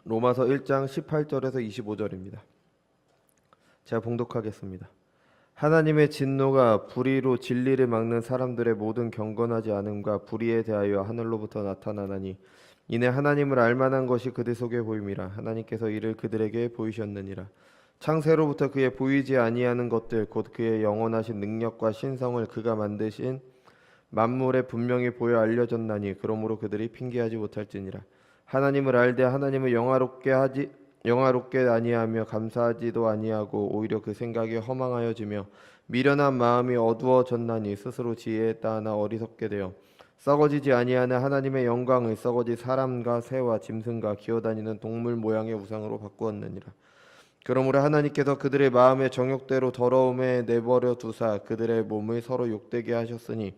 로마서 1장 18절에서 25절입니다. 제가 봉독하겠습니다. 하나님의 진노가 불의로 진리를 막는 사람들의 모든 경건하지 않음과 불의에 대하여 하늘로부터 나타나나니 이내 하나님을 알만한 것이 그들 속에 보임이라. 하나님께서 이를 그들에게 보이셨느니라. 창세로부터 그의 보이지 아니하는 것들 곧 그의 영원하신 능력과 신성을 그가 만드신 만물에 분명히 보여 알려졌나니 그러므로 그들이 핑계하지 못할지니라. 하나님을 알되 하나님을 영화롭게 아니하며 감사하지도 아니하고 오히려 그 생각이 허망하여지며 미련한 마음이 어두워졌나니 스스로 지혜에 따나 어리석게 되어 썩어지지 아니하는 하나님의 영광을 썩어지 사람과 새와 짐승과 기어다니는 동물 모양의 우상으로 바꾸었느니라. 그러므로 하나님께서 그들의 마음의 정욕대로 더러움에 내버려 두사 그들의 몸을 서로 욕되게 하셨으니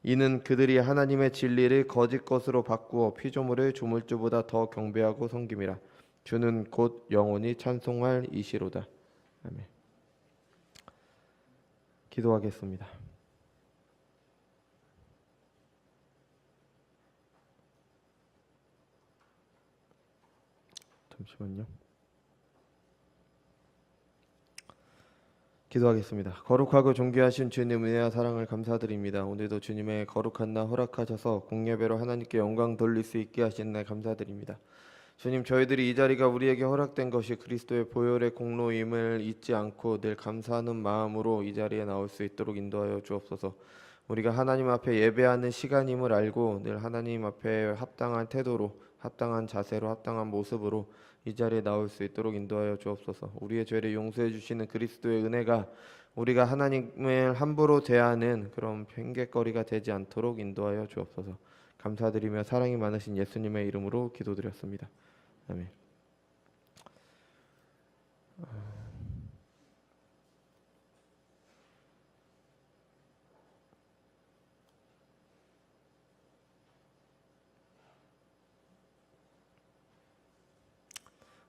이는 그들이 하나님의 진리를 거짓 것으로 바꾸어 피조물을 조물주보다 더 경배하고 섬김이라. 주는 곧 영원히 찬송할 이시로다. 아멘. 기도하겠습니다. 잠시만요. 기도하겠습니다. 거룩하고 존귀하신 주님 은혜와 사랑을 감사드립니다. 오늘도 주님의 거룩한 날 허락하셔서 공예배로 하나님께 영광 돌릴 수 있게 하신 날 감사드립니다. 주님, 저희들이 이 자리가 우리에게 허락된 것이 그리스도의 보혈의 공로임을 잊지 않고 늘 감사하는 마음으로 이 자리에 나올 수 있도록 인도하여 주옵소서. 우리가 하나님 앞에 예배하는 시간임을 알고 늘 하나님 앞에 합당한 태도로, 합당한 자세로, 합당한 모습으로 이 자리에 나올 수 있도록 인도하여 주옵소서. 우리의 죄를 용서해 주시는 그리스도의 은혜가 우리가 하나님을 함부로 대하는 그런 핑계거리가 되지 않도록 인도하여 주옵소서. 감사드리며 사랑이 많으신 예수님의 이름으로 기도드렸습니다. 아멘.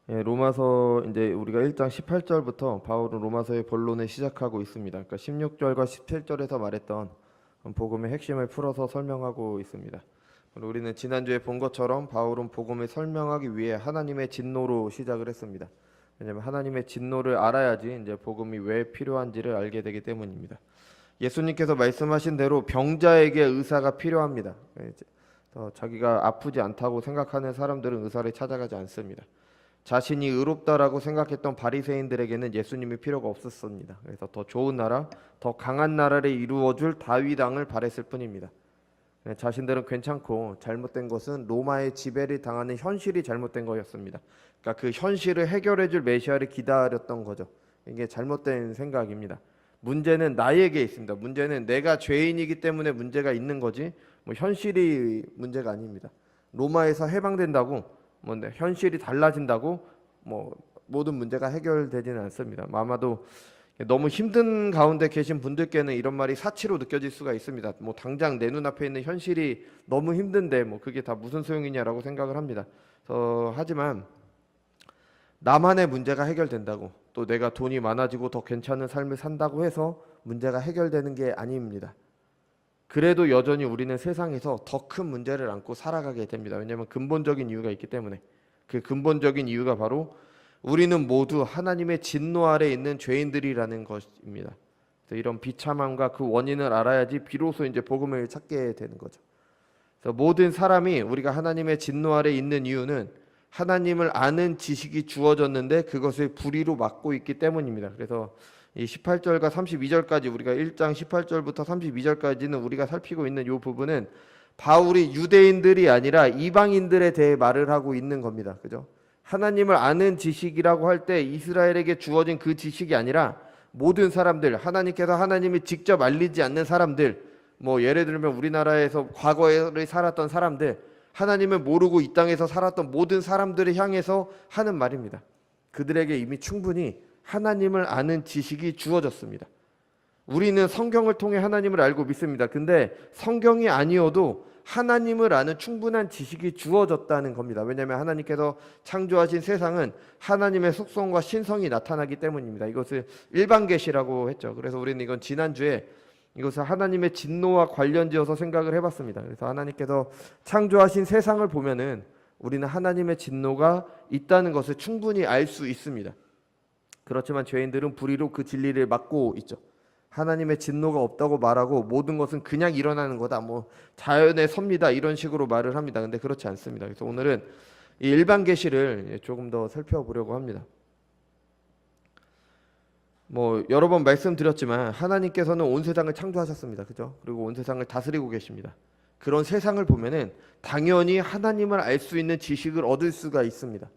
로마서 이제 우리가 1장 18절부터 바울은 로마서의 본론을 시작하고 있습니다. 그러니까 16절과 17절에서 말했던 복음의 핵심을 풀어서 설명하고 있습니다. 우리는 지난주에 본 것처럼 바울은 복음을 설명하기 위해 하나님의 진노로 시작을 했습니다. 왜냐하면 하나님의 진노를 알아야지 이제 복음이 왜 필요한지를 알게 되기 때문입니다. 예수님께서 말씀하신 대로 병자에게 의사가 필요합니다. 자기가 아프지 않다고 생각하는 사람들은 의사를 찾아가지 않습니다. 자신이 의롭다라고 생각했던 바리새인들에게는 예수님이 필요가 없었습니다. 그래서 더 좋은 나라, 더 강한 나라를 이루어줄 다윗 왕을 바랬을 뿐입니다. 자신들은 괜찮고 잘못된 것은 로마의 지배를 당하는 현실이 잘못된 거였습니다. 그러니까 그 현실을 해결해줄 메시아를 기다렸던 거죠. 이게 잘못된 생각입니다. 문제는 나에게 있습니다. 문제는 내가 죄인이기 때문에 문제가 있는 거지 현실이 문제가 아닙니다. 로마에서 해방된다고 현실이 달라진다고 모든 문제가 해결되지는 않습니다. 아마도 너무 힘든 가운데 계신 분들께는 이런 말이 사치로 느껴질 수가 있습니다. 당장 내 눈앞에 있는 현실이 너무 힘든데 그게 다 무슨 소용이냐라고 생각을 합니다. 하지만 나만의 문제가 해결된다고 또 내가 돈이 많아지고 더 괜찮은 삶을 산다고 해서 문제가 해결되는 게 아닙니다. 그래도 여전히 우리는 세상에서 더 큰 문제를 안고 살아가게 됩니다. 왜냐하면 근본적인 이유가 있기 때문에. 그 근본적인 이유가 바로 우리는 모두 하나님의 진노 아래 있는 죄인들이라는 것입니다. 그래서 이런 비참함과 그 원인을 알아야지 비로소 이제 복음을 찾게 되는 거죠. 그래서 모든 사람이 우리가 하나님의 진노 아래 있는 이유는 하나님을 아는 지식이 주어졌는데 그것을 불의로 막고 있기 때문입니다. 그래서 이 18절과 32절까지 우리가 1장 18절부터 32절까지는 우리가 살피고 있는 이 부분은 바울이 유대인들이 아니라 이방인들에 대해 말을 하고 있는 겁니다. 그죠? 하나님을 아는 지식이라고 할 때 이스라엘에게 주어진 그 지식이 아니라 모든 사람들, 하나님께서 하나님을 직접 알리지 않는 사람들, 예를 들면 우리나라에서 과거에 살았던 사람들, 하나님을 모르고 이 땅에서 살았던 모든 사람들을 향해서 하는 말입니다. 그들에게 이미 충분히 하나님을 아는 지식이 주어졌습니다. 우리는 성경을 통해 하나님을 알고 믿습니다. 근데 성경이 아니어도 하나님을 아는 충분한 지식이 주어졌다는 겁니다. 왜냐하면 하나님께서 창조하신 세상은 하나님의 속성과 신성이 나타나기 때문입니다. 이것을 일반 계시라고 했죠. 그래서 우리는 이건 지난주에 이것을 하나님의 진노와 관련지어서 생각을 해봤습니다. 그래서 하나님께서 창조하신 세상을 보면은 우리는 하나님의 진노가 있다는 것을 충분히 알 수 있습니다. 그렇지만 죄인들은 불의로 그 진리를 막고 있죠. 하나님의 진노가 없다고 말하고 모든 것은 그냥 일어나는 거다, 뭐 자연의 섭니다, 이런 식으로 말을 합니다. 근데 그렇지 않습니다. 그래서 오늘은 이 일반 계시를 조금 더 살펴보려고 합니다. 뭐 여러 번 말씀드렸지만 하나님께서는 온 세상을 창조하셨습니다. 그죠? 그리고 온 세상을 다스리고 계십니다. 그런 세상을 보면은 당연히 하나님을 알 수 있는 지식을 얻을 수가 있습니다.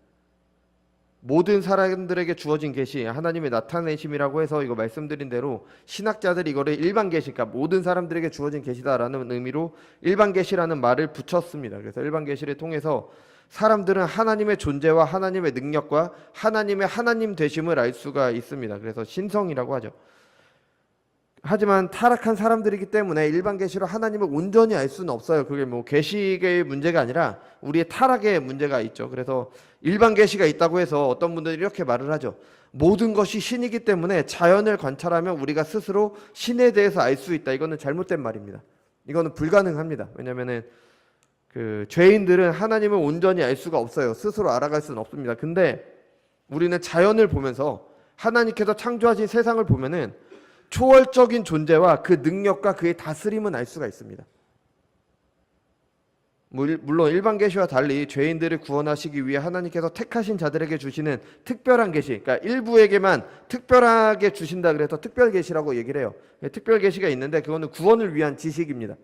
모든 사람들에게 주어진 계시, 하나님의 나타내심이라고 해서 이거 말씀드린 대로 신학자들이 이거를 일반 계시, 그러니까 모든 사람들에게 주어진 계시다라는 의미로 일반 계시라는 말을 붙였습니다. 그래서 일반 계시를 통해서 사람들은 하나님의 존재와 하나님의 능력과 하나님의 하나님 되심을 알 수가 있습니다. 그래서 신성이라고 하죠. 하지만 타락한 사람들이기 때문에 일반 계시로 하나님을 온전히 알 수는 없어요. 그게 뭐 계시의 문제가 아니라 우리의 타락의 문제가 있죠. 그래서 일반 계시가 있다고 해서 어떤 분들이 이렇게 말을 하죠. 모든 것이 신이기 때문에 자연을 관찰하면 우리가 스스로 신에 대해서 알 수 있다. 이거는 잘못된 말입니다. 이거는 불가능합니다. 왜냐하면은 그 죄인들은 하나님을 온전히 알 수가 없어요. 스스로 알아갈 수는 없습니다. 근데 우리는 자연을 보면서 하나님께서 창조하신 세상을 보면은 초월적인 존재와 그 능력과 그의 다스림은 알 수가 있습니다. 물론 일반 계시와 달리 죄인들을 구원하시기 위해 하나님께서 택하신 자들에게 주시는 특별한 계시, 그러니까 일부에게만 특별하게 주신다 그래서 특별 계시라고 얘기를 해요. 특별 계시가 있는데 그거는 구원을 위한 지식입니다.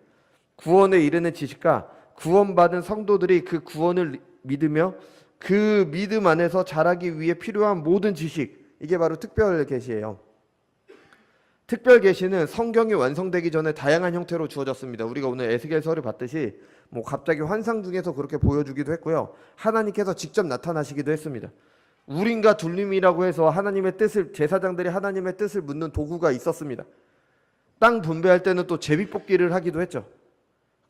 구원에 이르는 지식과 구원받은 성도들이 그 구원을 믿으며 그 믿음 안에서 자라기 위해 필요한 모든 지식, 이게 바로 특별 계시예요. 특별 계시는 성경이 완성되기 전에 다양한 형태로 주어졌습니다. 우리가 오늘 에스겔서를 봤듯이 뭐 갑자기 환상 중에서 그렇게 보여주기도 했고요. 하나님께서 직접 나타나시기도 했습니다. 우림과 둘림이라고 해서 하나님의 뜻을, 제사장들이 하나님의 뜻을 묻는 도구가 있었습니다. 땅 분배할 때는 또 제비뽑기를 하기도 했죠.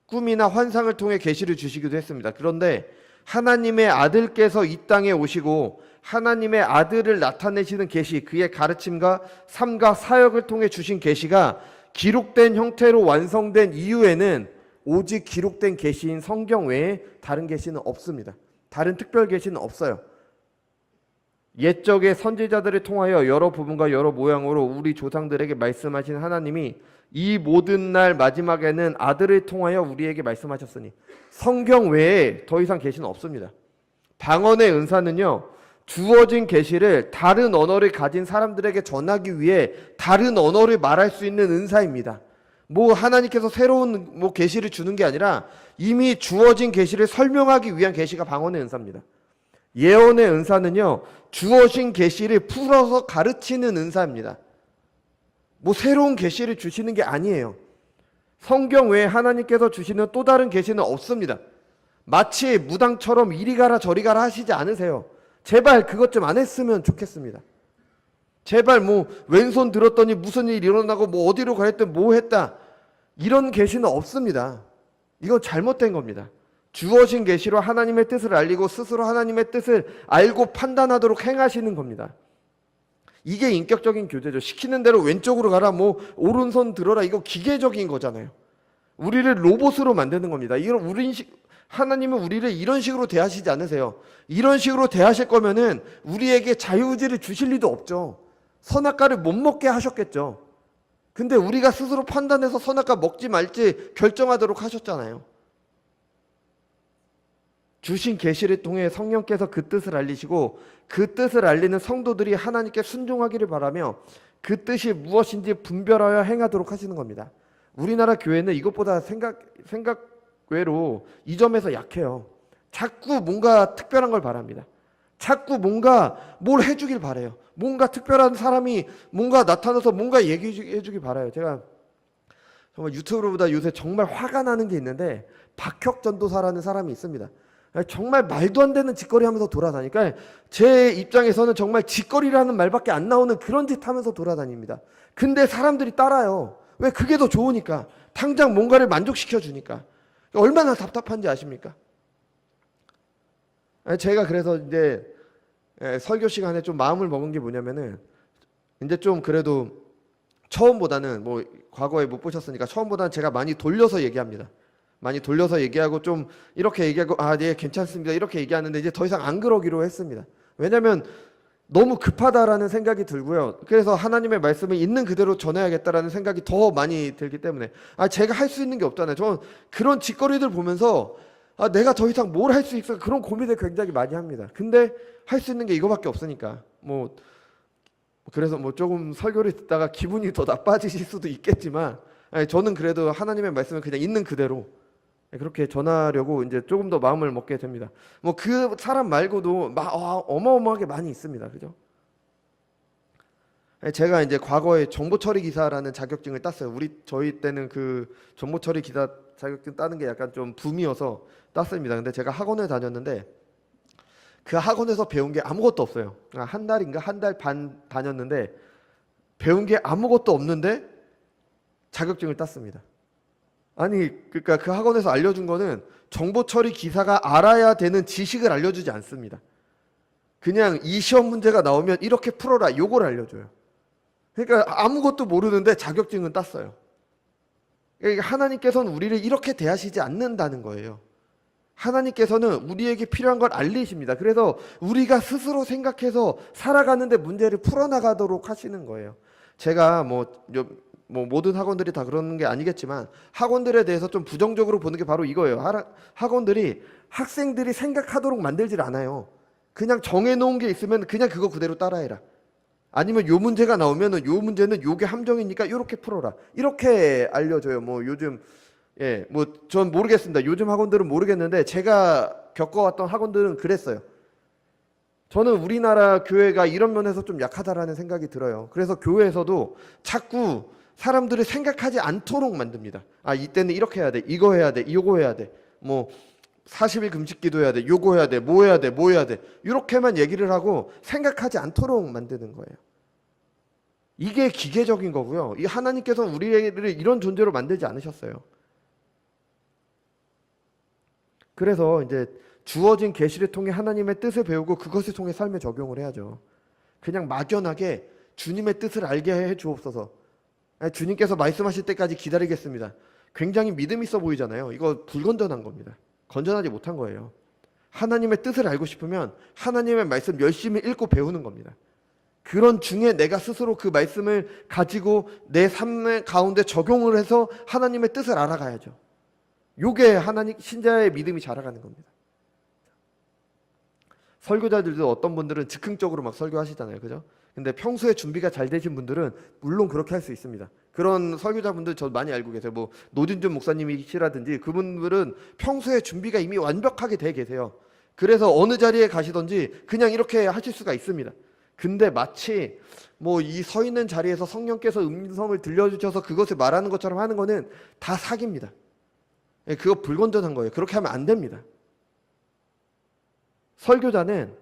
꿈이나 환상을 통해 계시를 주시기도 했습니다. 그런데 하나님의 아들께서 이 땅에 오시고 하나님의 아들을 나타내시는 계시, 그의 가르침과 삶과 사역을 통해 주신 계시가 기록된 형태로 완성된 이후에는 오직 기록된 계시인 성경 외에 다른 계시는 없습니다. 다른 특별 계시는 없어요. 옛적의 선지자들을 통하여 여러 부분과 여러 모양으로 우리 조상들에게 말씀하신 하나님이 이 모든 날 마지막에는 아들을 통하여 우리에게 말씀하셨으니 성경 외에 더 이상 계시는 없습니다. 방언의 은사는요, 주어진 계시를 다른 언어를 가진 사람들에게 전하기 위해 다른 언어를 말할 수 있는 은사입니다. 뭐 하나님께서 새로운 뭐 계시를 주는 게 아니라 이미 주어진 계시를 설명하기 위한 계시가 방언의 은사입니다. 예언의 은사는요, 주어진 계시를 풀어서 가르치는 은사입니다. 뭐 새로운 계시를 주시는 게 아니에요. 성경 외에 하나님께서 주시는 또 다른 계시는 없습니다. 마치 무당처럼 이리 가라 저리 가라 하시지 않으세요. 제발 그것 좀 안 했으면 좋겠습니다. 제발 뭐 왼손 들었더니 무슨 일이 일어나고 뭐 어디로 가랬더니 뭐 했다, 이런 계시는 없습니다. 이건 잘못된 겁니다. 주어진 계시로 하나님의 뜻을 알리고 스스로 하나님의 뜻을 알고 판단하도록 행하시는 겁니다. 이게 인격적인 교제죠. 시키는 대로 왼쪽으로 가라, 뭐 오른손 들어라, 이거 기계적인 거잖아요. 우리를 로봇으로 만드는 겁니다. 이런 하나님은 우리를 이런 식으로 대하시지 않으세요. 이런 식으로 대하실 거면은 우리에게 자유의지를 주실 리도 없죠. 선악과를 못 먹게 하셨겠죠. 근데 우리가 스스로 판단해서 선악과 먹지 말지 결정하도록 하셨잖아요. 주신 계시를 통해 성령께서 그 뜻을 알리시고 그 뜻을 알리는 성도들이 하나님께 순종하기를 바라며 그 뜻이 무엇인지 분별하여 행하도록 하시는 겁니다. 우리나라 교회는 이것보다 생각 외로 이 점에서 약해요. 자꾸 뭔가 특별한 걸 바랍니다. 자꾸 뭔가 뭘 해주길 바라요. 뭔가 특별한 사람이 뭔가 나타나서 뭔가 얘기해주길 바라요. 제가 정말 유튜브보다 요새 정말 화가 나는 게 있는데, 박혁 전도사라는 사람이 있습니다. 정말 말도 안 되는 짓거리 하면서 돌아다니까 제 입장에서는 정말 짓거리라는 말밖에 안 나오는 그런 짓 하면서 돌아다닙니다. 근데 사람들이 따라요. 왜? 그게 더 좋으니까. 당장 뭔가를 만족시켜 주니까. 얼마나 답답한지 아십니까? 제가 그래서 이제 설교 시간에 좀 마음을 먹은 게 뭐냐면은, 이제 좀 그래도 처음보다는, 뭐 과거에 못 보셨으니까 처음보다는 제가 많이 돌려서 얘기합니다. 많이 돌려서 얘기하고 좀 이렇게 얘기하고 네 괜찮습니다 이렇게 얘기하는데 이제 더 이상 안 그러기로 했습니다. 왜냐하면 너무 급하다라는 생각이 들고요. 그래서 하나님의 말씀을 있는 그대로 전해야겠다라는 생각이 더 많이 들기 때문에 제가 할 수 있는 게 없잖아요. 저는 그런 짓거리들 보면서 내가 더 이상 뭘 할 수 있을까 그런 고민을 굉장히 많이 합니다. 근데 할 수 있는 게 이거밖에 없으니까 그래서 조금 설교를 듣다가 기분이 더 나빠지실 수도 있겠지만 저는 그래도 하나님의 말씀을 그냥 있는 그대로 그렇게 전하려고 이제 조금 더 마음을 먹게 됩니다. 그 사람 말고도 어마어마하게 많이 있습니다. 그죠? 제가 이제 과거에 정보처리 기사라는 자격증을 땄어요. 저희 때는 그 정보처리 기사 자격증 따는 게 약간 좀 붐이어서 땄습니다. 근데 제가 학원을 다녔는데 그 학원에서 배운 게 아무것도 없어요. 한 달인가 한 달 반 다녔는데 배운 게 아무것도 없는데 자격증을 땄습니다. 그러니까 그 학원에서 알려준 거는 정보 처리 기사가 알아야 되는 지식을 알려주지 않습니다. 그냥 이 시험 문제가 나오면 이렇게 풀어라 요걸 알려줘요. 그러니까 아무것도 모르는데 자격증은 땄어요. 그러니까 하나님께서는 우리를 이렇게 대하시지 않는다는 거예요. 하나님께서는 우리에게 필요한 걸 알리십니다. 그래서 우리가 스스로 생각해서 살아가는데 문제를 풀어나가도록 하시는 거예요. 제가 모든 학원들이 다 그러는 게 아니겠지만 학원들에 대해서 좀 부정적으로 보는 게 바로 이거예요. 학원들이 학생들이 생각하도록 만들질 않아요. 그냥 정해놓은 게 있으면 그냥 그거 그대로 따라해라. 아니면 요 문제가 나오면은 요 문제는 요게 함정이니까 이렇게 풀어라. 이렇게 알려줘요. 요즘 전 모르겠습니다. 요즘 학원들은 모르겠는데 제가 겪어왔던 학원들은 그랬어요. 저는 우리나라 교회가 이런 면에서 좀 약하다라는 생각이 들어요. 그래서 교회에서도 자꾸 사람들을 생각하지 않도록 만듭니다. 이때는 이렇게 해야 돼. 이거 해야 돼. 이거 해야 돼. 40일 금식 기도해야 돼. 요거 해야 돼. 뭐 해야 돼. 뭐 해야 돼. 이렇게만 얘기를 하고 생각하지 않도록 만드는 거예요. 이게 기계적인 거고요. 이 하나님께서는 우리를 이런 존재로 만들지 않으셨어요. 그래서 이제 주어진 계시를 통해 하나님의 뜻을 배우고 그것을 통해 삶에 적용을 해야죠. 그냥 막연하게 주님의 뜻을 알게 해 주옵소서. 주님께서 말씀하실 때까지 기다리겠습니다. 굉장히 믿음 있어 보이잖아요. 이거 불건전한 겁니다. 건전하지 못한 거예요. 하나님의 뜻을 알고 싶으면 하나님의 말씀 열심히 읽고 배우는 겁니다. 그런 중에 내가 스스로 그 말씀을 가지고 내 삶 가운데 적용을 해서 하나님의 뜻을 알아가야죠. 요게 하나님 신자의 믿음이 자라가는 겁니다. 설교자들도 어떤 분들은 즉흥적으로 막 설교하시잖아요. 그죠? 근데 평소에 준비가 잘 되신 분들은 물론 그렇게 할 수 있습니다. 그런 설교자분들 저 많이 알고 계세요. 노진준 목사님이시라든지 그분들은 평소에 준비가 이미 완벽하게 돼 계세요. 그래서 어느 자리에 가시든지 그냥 이렇게 하실 수가 있습니다. 근데 마치 이 서 있는 자리에서 성령께서 음성을 들려주셔서 그것을 말하는 것처럼 하는 거는 다 사기입니다. 그거 불건전한 거예요. 그렇게 하면 안 됩니다. 설교자는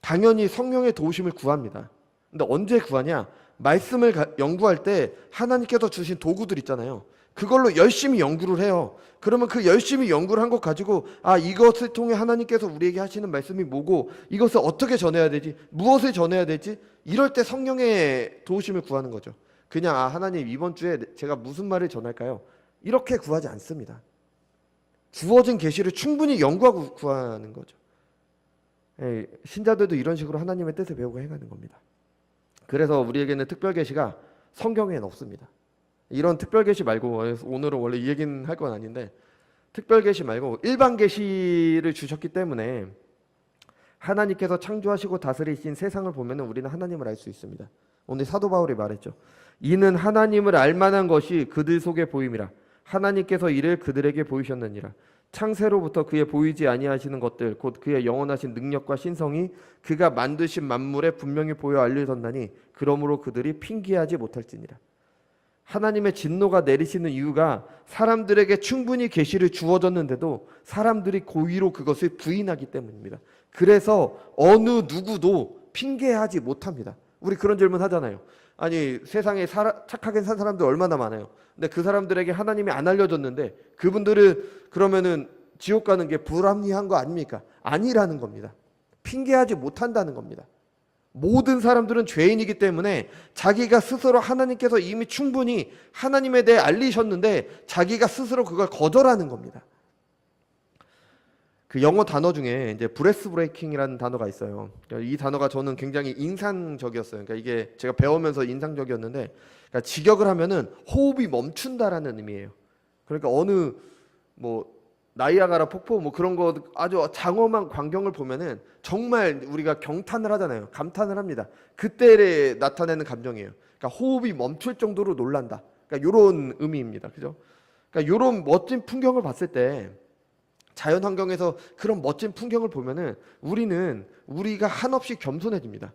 당연히 성령의 도우심을 구합니다. 근데 언제 구하냐? 말씀을 연구할 때 하나님께서 주신 도구들 있잖아요. 그걸로 열심히 연구를 해요. 그러면 그 열심히 연구를 한 것 가지고 이것을 통해 하나님께서 우리에게 하시는 말씀이 뭐고 이것을 어떻게 전해야 되지? 무엇을 전해야 되지? 이럴 때 성령의 도우심을 구하는 거죠. 그냥 하나님 이번 주에 제가 무슨 말을 전할까요? 이렇게 구하지 않습니다. 주어진 계시를 충분히 연구하고 구하는 거죠. 신자들도 이런 식으로 하나님의 뜻을 배우고 행하는 겁니다. 그래서 우리에게는 특별 계시가 성경에는 없습니다. 이런 특별 계시 말고 오늘은 원래 이 얘기는 할 건 아닌데 특별 계시 말고 일반 계시를 주셨기 때문에 하나님께서 창조하시고 다스리신 세상을 보면 우리는 하나님을 알 수 있습니다. 오늘 사도 바울이 말했죠. 이는 하나님을 알 만한 것이 그들 속에 보임이라. 하나님께서 이를 그들에게 보이셨느니라. 창세로부터 그의 보이지 아니하시는 것들 곧 그의 영원하신 능력과 신성이 그가 만드신 만물에 분명히 보여 알려졌나니 그러므로 그들이 핑계하지 못할지니라. 하나님의 진노가 내리시는 이유가 사람들에게 충분히 계시를 주어졌는데도 사람들이 고의로 그것을 부인하기 때문입니다. 그래서 어느 누구도 핑계하지 못합니다. 우리 그런 질문 하잖아요. 세상에 착하게 산 사람들 얼마나 많아요. 근데 그 사람들에게 하나님이 안 알려졌는데 그분들은 그러면은 지옥 가는 게 불합리한 거 아닙니까? 아니라는 겁니다. 핑계하지 못한다는 겁니다. 모든 사람들은 죄인이기 때문에 자기가 스스로 하나님께서 이미 충분히 하나님에 대해 알리셨는데 자기가 스스로 그걸 거절하는 겁니다. 그 영어 단어 중에 이제 브레스 브레이킹이라는 단어가 있어요. 이 단어가 저는 굉장히 인상적이었어요. 그러니까 이게 제가 배우면서 인상적이었는데, 그러니까 직역을 하면은 호흡이 멈춘다라는 의미예요. 그러니까 어느 뭐 나이아가라 폭포 뭐 그런 거 아주 장엄한 광경을 보면은 정말 우리가 경탄을 하잖아요. 감탄을 합니다. 그때 나타내는 감정이에요. 그러니까 호흡이 멈출 정도로 놀란다. 그러니까 이런 의미입니다. 그죠? 그러니까 이런 멋진 풍경을 봤을 때, 자연 환경에서 그런 멋진 풍경을 보면은 우리가 한없이 겸손해집니다.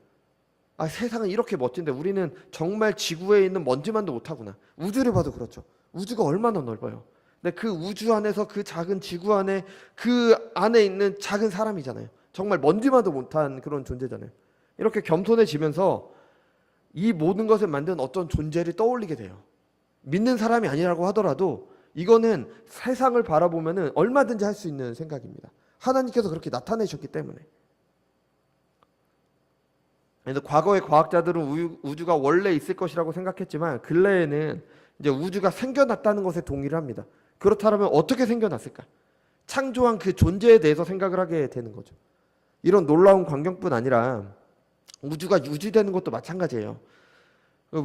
아, 세상은 이렇게 멋진데 우리는 정말 지구에 있는 먼지만도 못하구나. 우주를 봐도 그렇죠. 우주가 얼마나 넓어요. 근데 그 우주 안에서 그 작은 지구 안에 그 안에 있는 작은 사람이잖아요. 정말 먼지만도 못한 그런 존재잖아요. 이렇게 겸손해지면서 이 모든 것을 만든 어떤 존재를 떠올리게 돼요. 믿는 사람이 아니라고 하더라도 이거는 세상을 바라보면은 얼마든지 할 수 있는 생각입니다. 하나님께서 그렇게 나타내셨기 때문에. 그래서 과거의 과학자들은 우주가 원래 있을 것이라고 생각했지만 근래에는 이제 우주가 생겨났다는 것에 동의를 합니다. 그렇다면 어떻게 생겨났을까? 창조한 그 존재에 대해서 생각을 하게 되는 거죠. 이런 놀라운 광경뿐 아니라 우주가 유지되는 것도 마찬가지예요.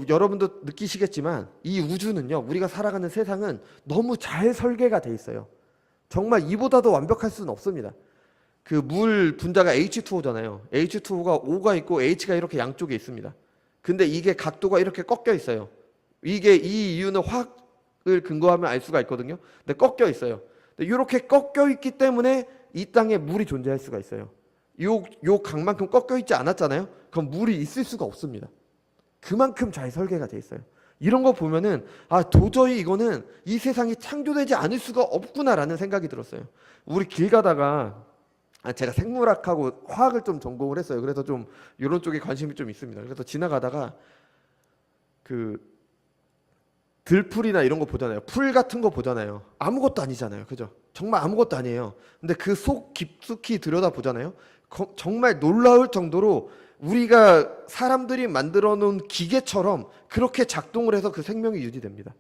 여러분도 느끼시겠지만 이 우주는요, 우리가 살아가는 세상은 너무 잘 설계가 돼 있어요. 정말 이보다 더 완벽할 수는 없습니다. 그 물 분자가 H2O잖아요. H2O가 O가 있고 H가 이렇게 양쪽에 있습니다. 근데 이게 각도가 이렇게 꺾여 있어요. 이 이유는 화학을 근거하면 알 수가 있거든요. 근데 꺾여 있어요. 이렇게 꺾여 있기 때문에 이 땅에 물이 존재할 수가 있어요. 요 각만큼 꺾여 있지 않았잖아요. 그럼 물이 있을 수가 없습니다. 그만큼 잘 설계가 돼 있어요. 이런 거 보면은 도저히 이거는 이 세상이 창조되지 않을 수가 없구나라는 생각이 들었어요. 우리 길 가다가 제가 생물학하고 화학을 좀 전공을 했어요. 그래서 좀 이런 쪽에 관심이 좀 있습니다. 그래서 지나가다가 그 들풀이나 이런 거 보잖아요. 풀 같은 거 보잖아요. 아무것도 아니잖아요. 그죠? 정말 아무것도 아니에요. 근데 그 속 깊숙이 들여다 보잖아요. 정말 놀라울 정도로 우리가 사람들이 만들어 놓은 기계처럼 그렇게 작동을 해서 그 생명이 유지됩니다.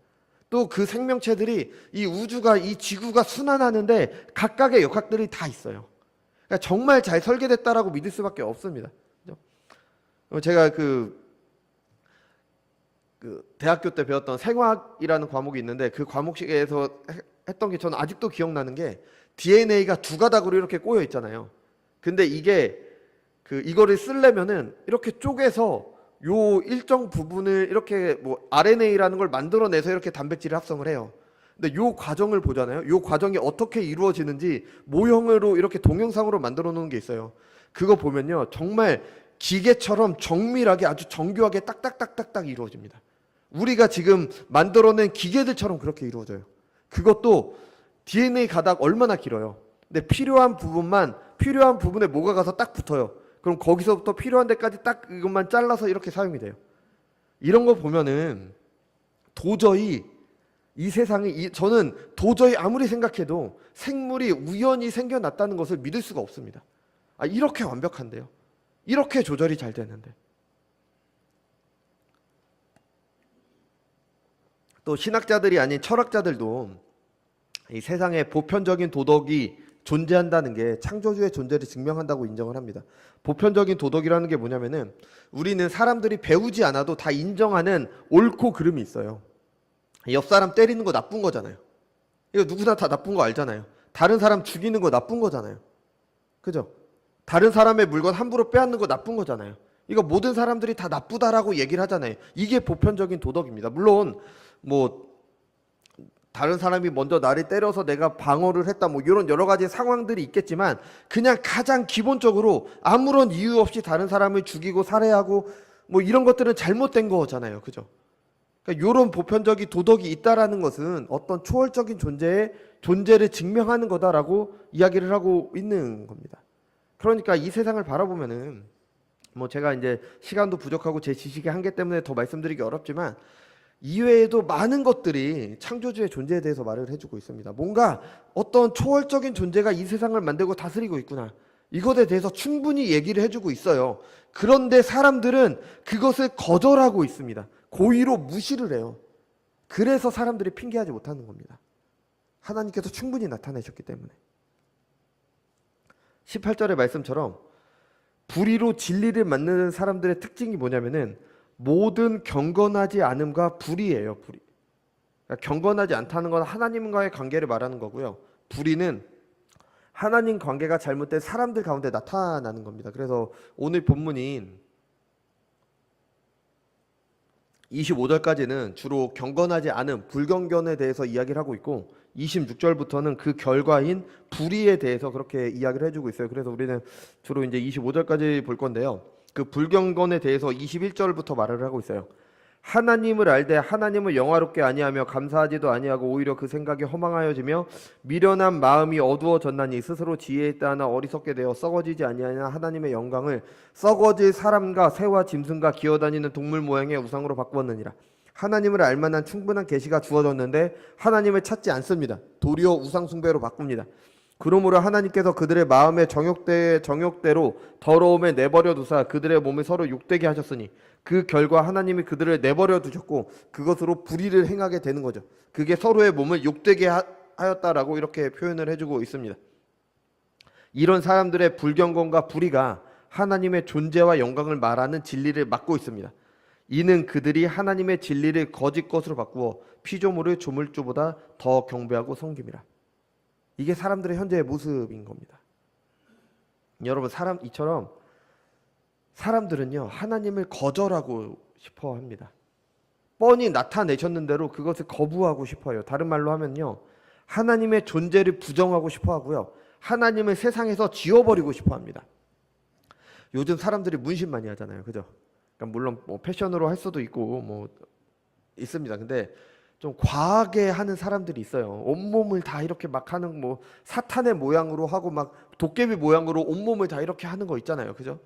또 그 생명체들이 이 우주가 이 지구가 순환하는데 각각의 역학들이 다 있어요. 그러니까 정말 잘 설계됐다라고 믿을 수밖에 없습니다. 그죠? 제가 그 대학교 때 배웠던 생화학이라는 과목이 있는데 그 과목에서 했던 게 저는 아직도 기억나는 게 DNA가 두 가닥으로 이렇게 꼬여 있잖아요. 근데 이거를 쓰려면은 이렇게 쪼개서 요 일정 부분을 이렇게 뭐 RNA라는 걸 만들어내서 이렇게 단백질을 합성을 해요. 근데 요 과정을 보잖아요. 요 과정이 어떻게 이루어지는지 모형으로 이렇게 동영상으로 만들어 놓은 게 있어요. 그거 보면요, 정말 기계처럼 정밀하게 아주 정교하게 딱딱딱딱딱 이루어집니다. 우리가 지금 만들어낸 기계들처럼 그렇게 이루어져요. 그것도 DNA 가닥 얼마나 길어요. 근데 필요한 부분에 뭐가 가서 딱 붙어요. 그럼 거기서부터 필요한 데까지 딱 이것만 잘라서 이렇게 사용이 돼요. 이런 거 보면은 도저히 이 세상에 저는 도저히 아무리 생각해도 생물이 우연히 생겨났다는 것을 믿을 수가 없습니다. 이렇게 완벽한데요. 이렇게 조절이 잘 되는데. 또 신학자들이 아닌 철학자들도 이 세상에 보편적인 도덕이 존재한다는 게 창조주의 존재를 증명한다고 인정을 합니다. 보편적인 도덕이라는 게 뭐냐면은 우리는 사람들이 배우지 않아도 다 인정하는 옳고 그름이 있어요. 옆 사람 때리는 거 나쁜 거잖아요. 이거 누구나 다 나쁜 거 알잖아요. 다른 사람 죽이는 거 나쁜 거잖아요. 그죠? 다른 사람의 물건 함부로 빼앗는 거 나쁜 거잖아요. 이거 모든 사람들이 다 나쁘다라고 얘기를 하잖아요. 이게 보편적인 도덕입니다. 물론 뭐 다른 사람이 먼저 나를 때려서 내가 방어를 했다 뭐 이런 여러 가지 상황들이 있겠지만 그냥 가장 기본적으로 아무런 이유 없이 다른 사람을 죽이고 살해하고 뭐 이런 것들은 잘못된 거잖아요. 그죠? 그러니까 이런 보편적인 도덕이 있다라는 것은 어떤 초월적인 존재를 증명하는 거다라고 이야기를 하고 있는 겁니다. 그러니까 이 세상을 바라보면은 뭐 제가 이제 시간도 부족하고 제 지식의 한계 때문에 더 말씀드리기 어렵지만 이외에도 많은 것들이 창조주의 존재에 대해서 말을 해주고 있습니다. 뭔가 어떤 초월적인 존재가 이 세상을 만들고 다스리고 있구나. 이것에 대해서 충분히 얘기를 해주고 있어요. 그런데 사람들은 그것을 거절하고 있습니다. 고의로 무시를 해요. 그래서 사람들이 핑계하지 못하는 겁니다. 하나님께서 충분히 나타내셨기 때문에. 18절의 말씀처럼 불의로 진리를 만드는 사람들의 특징이 뭐냐면은 모든 경건하지 않음과 불의예요. 불의. 그러니까 경건하지 않다는 건 하나님과의 관계를 말하는 거고요. 불의는 하나님 관계가 잘못된 사람들 가운데 나타나는 겁니다. 그래서 오늘 본문인 25절까지는 주로 경건하지 않음, 불경건에 대해서 이야기를 하고 있고 26절부터는 그 결과인 불의에 대해서 그렇게 이야기를 해주고 있어요. 그래서 우리는 주로 이제 25절까지 볼 건데요. 그 불경건에 대해서 21절부터 말을 하고 있어요. 하나님을 알되 하나님을 영화롭게 아니하며 감사하지도 아니하고 오히려 그 생각이 허망하여지며 미련한 마음이 어두워졌나니 스스로 지혜에 있다 하나 어리석게 되어 썩어지지 아니하냐 하나님의 영광을 썩어질 사람과 새와 짐승과 기어다니는 동물 모양의 우상으로 바꾸었느니라. 하나님을 알만한 충분한 계시가 주어졌는데 하나님을 찾지 않습니다. 도리어 우상 숭배로 바꿉니다. 그러므로 하나님께서 그들의 마음의 정욕대로 더러움에 내버려 두사 그들의 몸을 서로 욕되게 하셨으니 그 결과 하나님이 그들을 내버려 두셨고 그것으로 불의를 행하게 되는 거죠. 그게 서로의 몸을 욕되게 하였다라고 이렇게 표현을 해주고 있습니다. 이런 사람들의 불경건과 불의가 하나님의 존재와 영광을 말하는 진리를 막고 있습니다. 이는 그들이 하나님의 진리를 거짓 것으로 바꾸어 피조물을 조물주보다 더 경배하고 섬김이라. 이게 사람들의 현재의 모습인 겁니다. 여러분, 이처럼 사람들은요 하나님을 거절하고 싶어 합니다. 뻔히 나타내셨는 대로 그것을 거부하고 싶어요. 다른 말로 하면요, 하나님의 존재를 부정하고 싶어 하고요, 하나님을 세상에서 지워버리고 싶어 합니다. 요즘 사람들이 문신 많이 하잖아요, 그죠? 그러니까 물론 뭐 패션으로 할 수도 있고 뭐 있습니다. 근데 좀 과하게 하는 사람들이 있어요. 온몸을 다 이렇게 막 하는, 뭐 사탄의 모양으로 하고 막 도깨비 모양으로 온몸을 다 이렇게 하는 거 있잖아요, 그죠?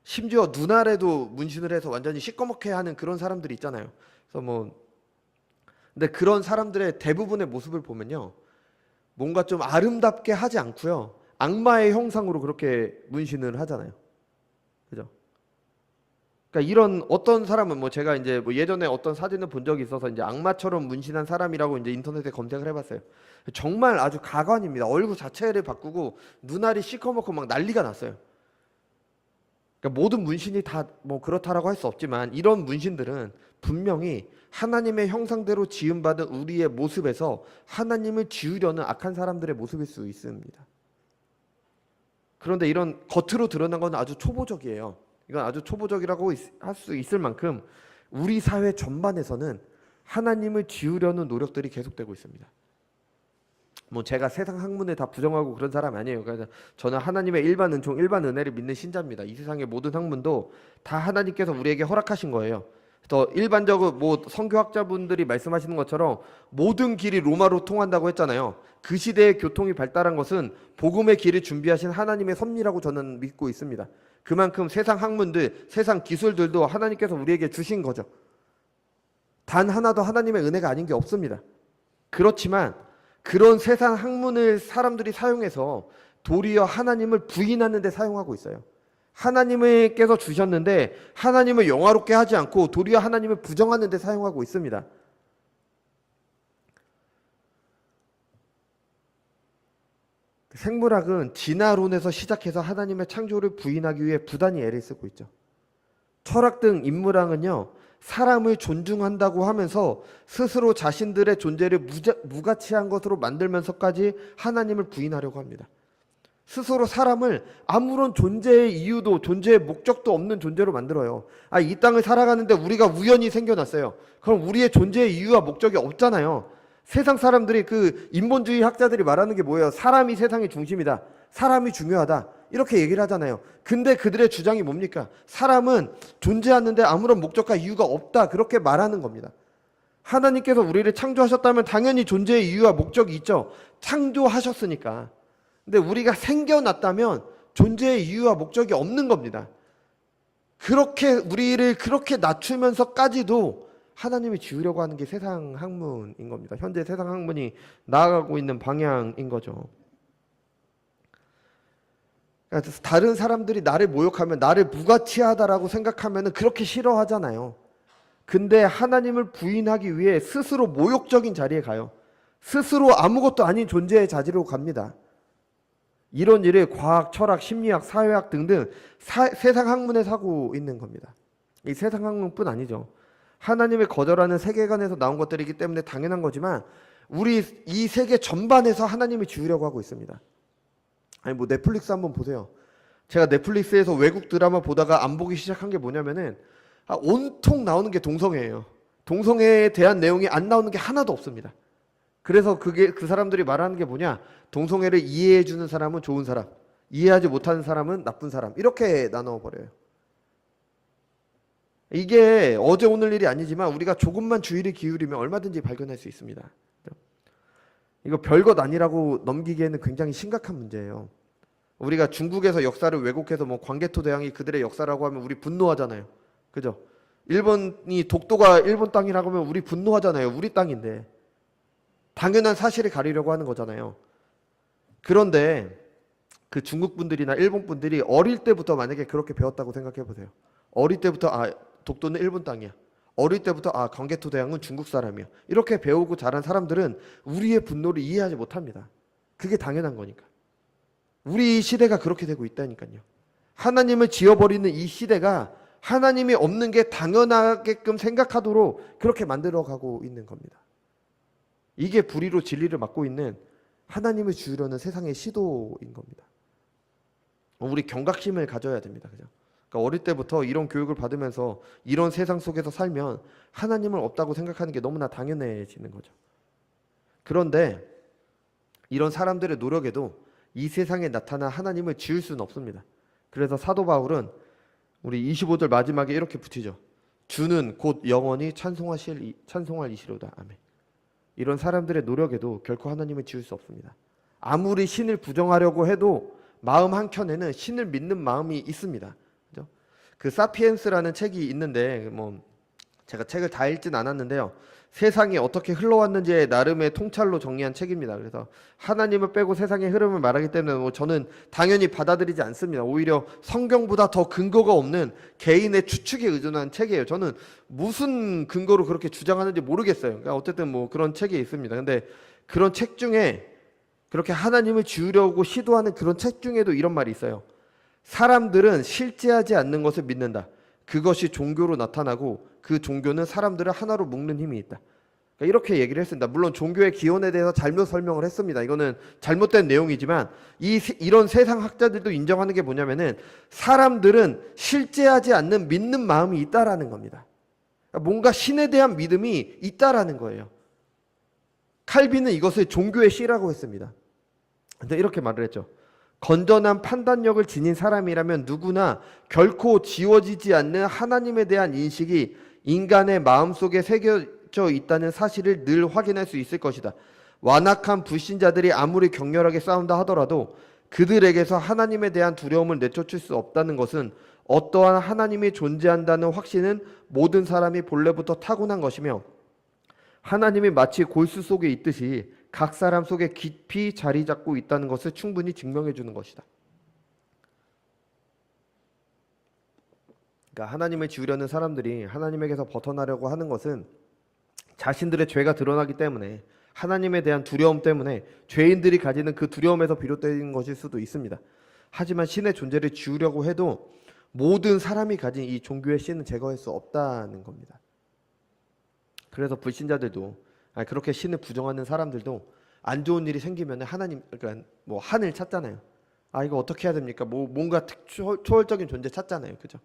심지어 눈알에도 문신을 해서 완전히 시꺼멓게 하는 그런 사람들이 있잖아요. 그래서 뭐 근데 그런 사람들의 대부분의 모습을 보면요, 뭔가 좀 아름답게 하지 않고요, 악마의 형상으로 그렇게 문신을 하잖아요, 그죠? 그러니까 이런 어떤 사람은 뭐 제가 이제 뭐 예전에 어떤 사진을 본 적이 있어서 이제 악마처럼 문신한 사람이라고 이제 인터넷에 검색을 해봤어요. 정말 아주 가관입니다. 얼굴 자체를 바꾸고 눈알이 시커멓고 막 난리가 났어요. 그러니까 모든 문신이 다 뭐 그렇다라고 할 수 없지만 이런 문신들은 분명히 하나님의 형상대로 지음받은 우리의 모습에서 하나님을 지우려는 악한 사람들의 모습일 수 있습니다. 그런데 이런 겉으로 드러난 건 아주 초보적이에요. 이건 아주 초보적이라고 할 수 있을 만큼 우리 사회 전반에서는 하나님을 지우려는 노력들이 계속되고 있습니다. 뭐 제가 세상 학문을 다 부정하고 그런 사람 아니에요. 그러니까 저는 하나님의 일반 은총, 일반 은혜를 믿는 신자입니다. 이 세상의 모든 학문도 다 하나님께서 우리에게 허락하신 거예요. 또 일반적으로 뭐 선교학자분들이 말씀하시는 것처럼 모든 길이 로마로 통한다고 했잖아요. 그 시대의 교통이 발달한 것은 복음의 길을 준비하신 하나님의 섭리라고 저는 믿고 있습니다. 그만큼 세상 학문들, 세상 기술들도 하나님께서 우리에게 주신 거죠. 단 하나도 하나님의 은혜가 아닌 게 없습니다. 그렇지만 그런 세상 학문을 사람들이 사용해서 도리어 하나님을 부인하는 데 사용하고 있어요. 하나님께서 주셨는데 하나님을 영화롭게 하지 않고 도리어 하나님을 부정하는 데 사용하고 있습니다. 생물학은 진화론에서 시작해서 하나님의 창조를 부인하기 위해 부단히 애를 쓰고 있죠. 철학 등 인문학은요, 사람을 존중한다고 하면서 스스로 자신들의 존재를 무가치한 것으로 만들면서까지 하나님을 부인하려고 합니다. 스스로 사람을 아무런 존재의 이유도 존재의 목적도 없는 존재로 만들어요. 이 땅을 살아가는데 우리가 우연히 생겨났어요. 그럼 우리의 존재의 이유와 목적이 없잖아요. 세상 사람들이, 그 인본주의 학자들이 말하는 게 뭐예요? 사람이 세상의 중심이다, 사람이 중요하다, 이렇게 얘기를 하잖아요. 근데 그들의 주장이 뭡니까? 사람은 존재하는데 아무런 목적과 이유가 없다, 그렇게 말하는 겁니다. 하나님께서 우리를 창조하셨다면 당연히 존재의 이유와 목적이 있죠. 창조하셨으니까. 근데 우리가 생겨났다면 존재의 이유와 목적이 없는 겁니다. 그렇게 우리를 그렇게 낮추면서까지도 하나님이 지우려고 하는 게 세상 학문인 겁니다. 현재 세상 학문이 나아가고 있는 방향인 거죠. 그러니까 다른 사람들이 나를 모욕하면 나를 무가치하다라고 생각하면 그렇게 싫어하잖아요. 근데 하나님을 부인하기 위해 스스로 모욕적인 자리에 가요. 스스로 아무것도 아닌 존재의 자리로 갑니다. 이런 일을 과학, 철학, 심리학, 사회학 등등 세상 학문에서 하고 있는 겁니다. 이 세상 학문뿐 아니죠. 하나님을 거절하는 세계관에서 나온 것들이기 때문에 당연한 거지만 우리 이 세계 전반에서 하나님을 지우려고 하고 있습니다. 아니 뭐 넷플릭스 한번 보세요. 제가 넷플릭스에서 외국 드라마 보다가 안 보기 시작한 게 뭐냐면은 온통 나오는 게 동성애예요. 동성애에 대한 내용이 안 나오는 게 하나도 없습니다. 그래서 그 사람들이 말하는 게 뭐냐? 동성애를 이해해 주는 사람은 좋은 사람, 이해하지 못하는 사람은 나쁜 사람, 이렇게 나눠 버려요. 이게 어제 오늘 일이 아니지만 우리가 조금만 주의를 기울이면 얼마든지 발견할 수 있습니다. 이거 별것 아니라고 넘기기에는 굉장히 심각한 문제예요. 우리가 중국에서 역사를 왜곡해서 뭐 광개토 대왕이 그들의 역사라고 하면 우리 분노하잖아요. 그죠? 일본이 독도가 일본 땅이라고 하면 우리 분노하잖아요. 우리 땅인데. 당연한 사실을 가리려고 하는 거잖아요. 그런데 그 중국 분들이나 일본 분들이 어릴 때부터 만약에 그렇게 배웠다고 생각해 보세요. 어릴 때부터 독도는 일본 땅이야. 어릴 때부터 광개토 대왕은 중국 사람이야. 이렇게 배우고 자란 사람들은 우리의 분노를 이해하지 못합니다. 그게 당연한 거니까. 우리 시대가 그렇게 되고 있다니까요. 하나님을 지워버리는 이 시대가 하나님이 없는 게 당연하게끔 생각하도록 그렇게 만들어가고 있는 겁니다. 이게 불의로 진리를 막고 있는 하나님을 지우려는 세상의 시도인 겁니다. 우리 경각심을 가져야 됩니다. 그죠? 그러니까 어릴 때부터 이런 교육을 받으면서 이런 세상 속에서 살면 하나님을 없다고 생각하는 게 너무나 당연해지는 거죠. 그런데 이런 사람들의 노력에도 이 세상에 나타난 하나님을 지울 수는 없습니다. 그래서 사도 바울은 우리 25절 마지막에 이렇게 붙이죠. 주는 곧 영원히 찬송할 이시로다. 아멘. 이런 사람들의 노력에도 결코 하나님을 지울 수 없습니다. 아무리 신을 부정하려고 해도 마음 한켠에는 신을 믿는 마음이 있습니다. 그죠? 그 사피엔스라는 책이 있는데 뭐 제가 책을 다 읽진 않았는데요. 세상이 어떻게 흘러왔는지에 나름의 통찰로 정리한 책입니다. 그래서 하나님을 빼고 세상의 흐름을 말하기 때문에 뭐 저는 당연히 받아들이지 않습니다. 오히려 성경보다 더 근거가 없는 개인의 추측에 의존한 책이에요. 저는 무슨 근거로 그렇게 주장하는지 모르겠어요. 그러니까 어쨌든 뭐 그런 책이 있습니다. 근데 그런 책 중에 그렇게 하나님을 지우려고 시도하는 그런 책 중에도 이런 말이 있어요. 사람들은 실제하지 않는 것을 믿는다. 그것이 종교로 나타나고 그 종교는 사람들을 하나로 묶는 힘이 있다. 그러니까 이렇게 얘기를 했습니다. 물론 종교의 기원에 대해서 잘못 설명을 했습니다. 이거는 잘못된 내용이지만 이런 세상 학자들도 인정하는 게 뭐냐면은 사람들은 실제하지 않는 믿는 마음이 있다라는 겁니다. 그러니까 뭔가 신에 대한 믿음이 있다라는 거예요. 칼빈은 이것을 종교의 씨라고 했습니다. 근데 이렇게 말을 했죠. 건전한 판단력을 지닌 사람이라면 누구나 결코 지워지지 않는 하나님에 대한 인식이 인간의 마음속에 새겨져 있다는 사실을 늘 확인할 수 있을 것이다. 완악한 불신자들이 아무리 격렬하게 싸운다 하더라도 그들에게서 하나님에 대한 두려움을 내쫓을 수 없다는 것은 어떠한 하나님이 존재한다는 확신은 모든 사람이 본래부터 타고난 것이며 하나님이 마치 골수 속에 있듯이 각 사람 속에 깊이 자리 잡고 있다는 것을 충분히 증명해 주는 것이다. 그러니까 하나님을 지우려는 사람들이 하나님에게서 벗어나려고 하는 것은 자신들의 죄가 드러나기 때문에 하나님에 대한 두려움 때문에 죄인들이 가지는 그 두려움에서 비롯된 것일 수도 있습니다. 하지만 신의 존재를 지우려고 해도 모든 사람이 가진 이 종교의 신은 제거할 수 없다는 겁니다. 그래서 불신자들도 그렇게 신을 부정하는 사람들도 안 좋은 일이 생기면 하나님, 그러니까 뭐 하늘 찾잖아요. 이거 어떻게 해야 됩니까? 뭐 뭔가 초월적인 존재 찾잖아요, 그죠?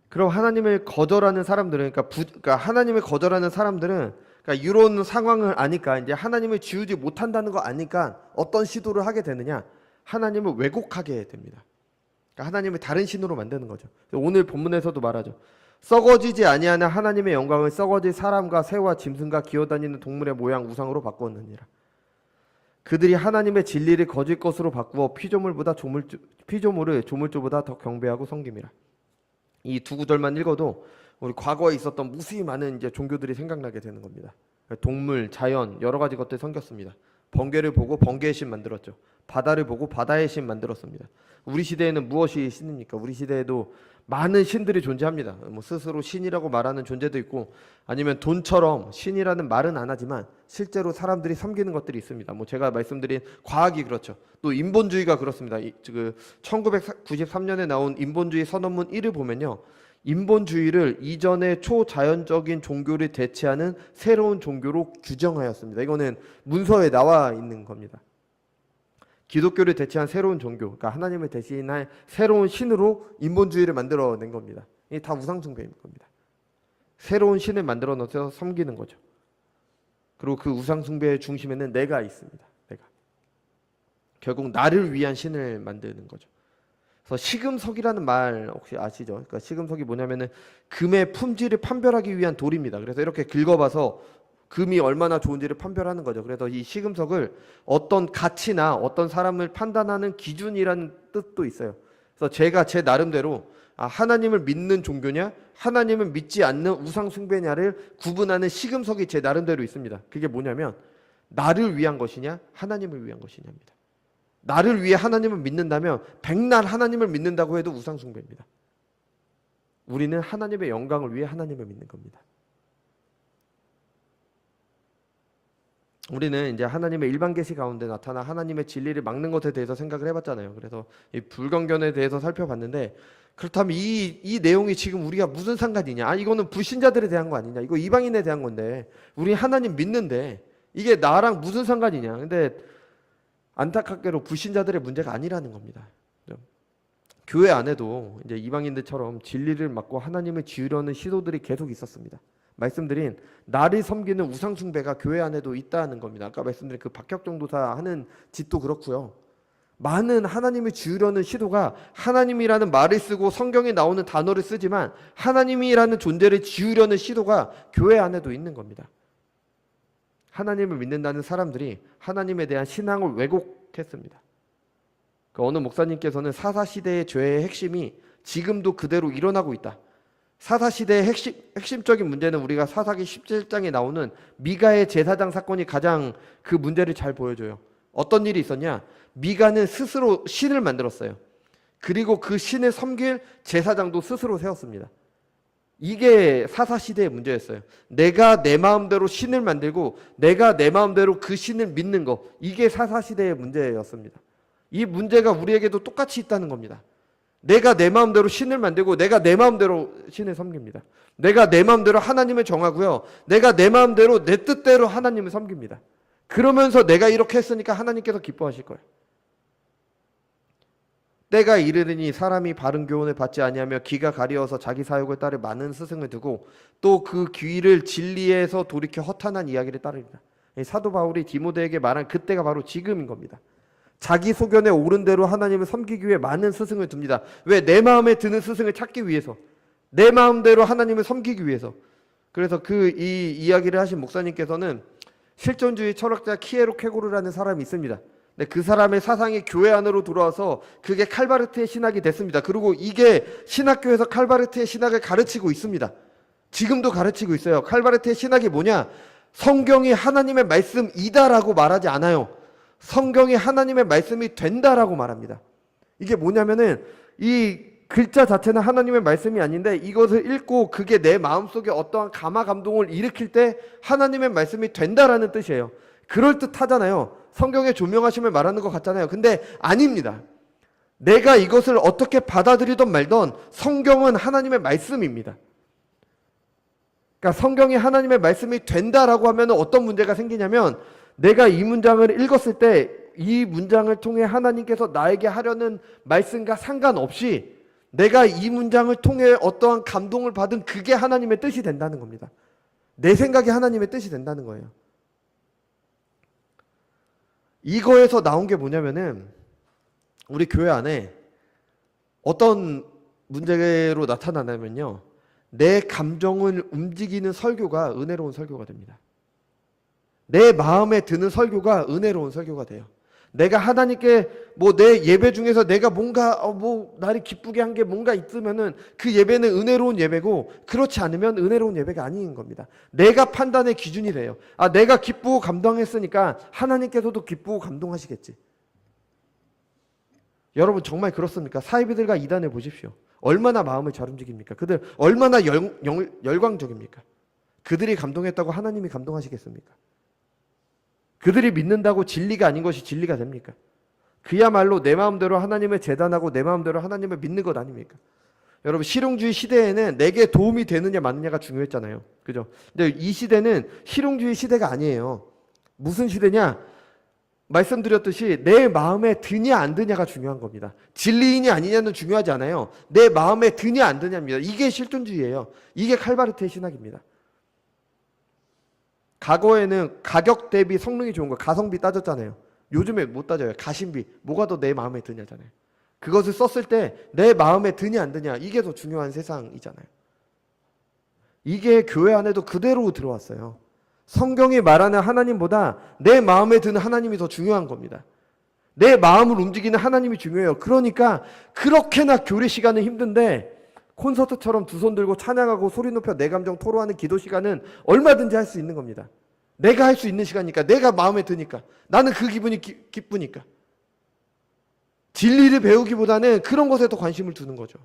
그럼 하나님을 거절하는 사람들은, 그러니까 하나님을 거절하는 사람들은, 그러니까 이런 상황을 아니까 이제 하나님을 지우지 못한다는 거 아니까 어떤 시도를 하게 되느냐? 하나님을 왜곡하게 됩니다. 그러니까 하나님을 다른 신으로 만드는 거죠. 오늘 본문에서도 말하죠. 썩어지지 아니하는 하나님의 영광을 썩어질 사람과 새와 짐승과 기어다니는 동물의 모양 우상으로 바꾸었느니라. 그들이 하나님의 진리를 거짓 것으로 바꾸어 피조물을 조물주보다 더 경배하고 섬김이라. 이 두 구절만 읽어도 우리 과거에 있었던 무수히 많은 이제 종교들이 생각나게 되는 겁니다. 동물, 자연 여러 가지 것들이 생겼습니다. 번개를 보고 번개의 신 만들었죠. 바다를 보고 바다의 신 만들었습니다. 우리 시대에는 무엇이 신입니까? 우리 시대에도 많은 신들이 존재합니다. 뭐 스스로 신이라고 말하는 존재도 있고, 아니면 돈처럼 신이라는 말은 안 하지만 실제로 사람들이 섬기는 것들이 있습니다. 뭐 제가 말씀드린 과학이 그렇죠. 또 인본주의가 그렇습니다. 1993년에 나온 인본주의 선언문 1을 보면요, 인본주의를 이전의 초자연적인 종교를 대체하는 새로운 종교로 규정하였습니다. 이거는 문서에 나와 있는 겁니다. 기독교를 대체한 새로운 종교, 그러니까 하나님을 대신할 새로운 신으로 인본주의를 만들어낸 겁니다. 이게 다 우상숭배인 겁니다. 새로운 신을 만들어 넣어서 섬기는 거죠. 그리고 그 우상숭배의 중심에는 내가 있습니다. 내가. 결국 나를 위한 신을 만드는 거죠. 그래서 시금석이라는 말 혹시 아시죠? 그러니까 시금석이 뭐냐면은 금의 품질을 판별하기 위한 돌입니다. 그래서 이렇게 긁어봐서 금이 얼마나 좋은지를 판별하는 거죠. 그래서 이 시금석을 어떤 가치나 어떤 사람을 판단하는 기준이라는 뜻도 있어요. 그래서 제가 제 나름대로 하나님을 믿는 종교냐, 하나님을 믿지 않는 우상 숭배냐를 구분하는 시금석이 제 나름대로 있습니다. 그게 뭐냐면 나를 위한 것이냐, 하나님을 위한 것이냐입니다. 나를 위해 하나님을 믿는다면 백날 하나님을 믿는다고 해도 우상 숭배입니다. 우리는 하나님의 영광을 위해 하나님을 믿는 겁니다. 우리는 이제 하나님의 일반 계시 가운데 나타나 하나님의 진리를 막는 것에 대해서 생각을 해봤잖아요. 그래서 이 불경전에 대해서 살펴봤는데, 그렇다면 이 내용이 지금 우리가 무슨 상관이냐? 이거는 불신자들에 대한 거 아니냐? 이거 이방인에 대한 건데 우리 하나님 믿는데 이게 나랑 무슨 상관이냐? 근데 안타깝게도 불신자들의 문제가 아니라는 겁니다. 교회 안에도 이제 이방인들처럼 진리를 막고 하나님을 지으려는 시도들이 계속 있었습니다. 말씀드린 나를 섬기는 우상숭배가 교회 안에도 있다는 겁니다. 아까 말씀드린 그 박혁정 도사 하는 짓도 그렇고요. 많은 하나님을 지으려는 시도가, 하나님이라는 말을 쓰고 성경에 나오는 단어를 쓰지만 하나님이라는 존재를 지으려는 시도가 교회 안에도 있는 겁니다. 하나님을 믿는다는 사람들이 하나님에 대한 신앙을 왜곡했습니다. 어느 목사님께서는 사사시대의 죄의 핵심이 지금도 그대로 일어나고 있다. 사사시대의 핵심적인 문제는 우리가 사사기 17장에 나오는 미가의 제사장 사건이 가장 그 문제를 잘 보여줘요. 어떤 일이 있었냐? 미가는 스스로 신을 만들었어요. 그리고 그 신을 섬길 제사장도 스스로 세웠습니다. 이게 사사시대의 문제였어요. 내가 내 마음대로 신을 만들고 내가 내 마음대로 그 신을 믿는 거, 이게 사사시대의 문제였습니다. 이 문제가 우리에게도 똑같이 있다는 겁니다. 내가 내 마음대로 신을 만들고 내가 내 마음대로 신을 섬깁니다. 내가 내 마음대로 하나님을 정하고요, 내가 내 마음대로 내 뜻대로 하나님을 섬깁니다. 그러면서 내가 이렇게 했으니까 하나님께서 기뻐하실 거예요. 때가 이르르니 사람이 바른 교훈을 받지 아니하며 귀가 가리워서 자기 사욕을 따르 많은 스승을 두고 또 그 귀를 진리에서 돌이켜 허탄한 이야기를 따릅니다. 사도 바울이 디모데에게 말한 그때가 바로 지금인 겁니다. 자기 소견에 옳은 대로 하나님을 섬기기 위해 많은 스승을 둡니다. 왜? 내 마음에 드는 스승을 찾기 위해서, 내 마음대로 하나님을 섬기기 위해서. 그래서 이 이야기를 하신 목사님께서는 실존주의 철학자 키에로 케고르라는 사람이 있습니다. 근데 그 사람의 사상이 교회 안으로 들어와서 그게 칼바르트의 신학이 됐습니다. 그리고 이게 신학교에서 칼바르트의 신학을 가르치고 있습니다. 지금도 가르치고 있어요. 칼바르트의 신학이 뭐냐? 성경이 하나님의 말씀이다라고 말하지 않아요. 성경이 하나님의 말씀이 된다라고 말합니다. 이게 뭐냐면은 이 글자 자체는 하나님의 말씀이 아닌데 이것을 읽고 그게 내 마음속에 어떠한 감화 감동을 일으킬 때 하나님의 말씀이 된다라는 뜻이에요. 그럴듯하잖아요. 성경의 조명하심을 말하는 것 같잖아요. 근데 아닙니다. 내가 이것을 어떻게 받아들이든 말든 성경은 하나님의 말씀입니다. 그러니까 성경이 하나님의 말씀이 된다라고 하면 어떤 문제가 생기냐면, 내가 이 문장을 읽었을 때 이 문장을 통해 하나님께서 나에게 하려는 말씀과 상관없이 내가 이 문장을 통해 어떠한 감동을 받은 그게 하나님의 뜻이 된다는 겁니다. 내 생각이 하나님의 뜻이 된다는 거예요. 이거에서 나온 게 뭐냐면은 우리 교회 안에 어떤 문제로 나타나냐면요, 내 감정을 움직이는 설교가 은혜로운 설교가 됩니다. 내 마음에 드는 설교가 은혜로운 설교가 돼요. 내가 하나님께 내 예배 중에서 내가 뭔가 나를 기쁘게 한 게 뭔가 있으면은 그 예배는 은혜로운 예배고, 그렇지 않으면 은혜로운 예배가 아닌 겁니다. 내가 판단의 기준이 돼요. 내가 기쁘고 감동했으니까 하나님께서도 기쁘고 감동하시겠지. 여러분 정말 그렇습니까? 사이비들과 이단을 보십시오. 얼마나 마음을 잘 움직입니까? 그들 얼마나 열광적입니까? 그들이 감동했다고 하나님이 감동하시겠습니까? 그들이 믿는다고 진리가 아닌 것이 진리가 됩니까? 그야말로 내 마음대로 하나님을 재단하고 내 마음대로 하나님을 믿는 것 아닙니까? 여러분 실용주의 시대에는 내게 도움이 되느냐 마느냐가 중요했잖아요. 그죠? 근데 이 시대는 실용주의 시대가 아니에요. 무슨 시대냐? 말씀드렸듯이 내 마음에 드냐 안 드냐가 중요한 겁니다. 진리인이 아니냐는 중요하지 않아요. 내 마음에 드냐 안 드냐입니다. 이게 실존주의예요. 이게 칼바르트의 신학입니다. 과거에는 가격 대비 성능이 좋은 거 가성비 따졌잖아요. 요즘에 못 따져요. 가심비. 뭐가 더 내 마음에 드냐잖아요. 그것을 썼을 때 내 마음에 드냐 안 드냐 이게 더 중요한 세상이잖아요. 이게 교회 안에도 그대로 들어왔어요. 성경이 말하는 하나님보다 내 마음에 드는 하나님이 더 중요한 겁니다. 내 마음을 움직이는 하나님이 중요해요. 그러니까 그렇게나 교리 시간은 힘든데 콘서트처럼 두 손 들고 찬양하고 소리 높여 내 감정 토로하는 기도 시간은 얼마든지 할 수 있는 겁니다. 내가 할 수 있는 시간이니까, 내가 마음에 드니까, 나는 그 기분이 기쁘니까. 진리를 배우기보다는 그런 것에 더 관심을 두는 거죠.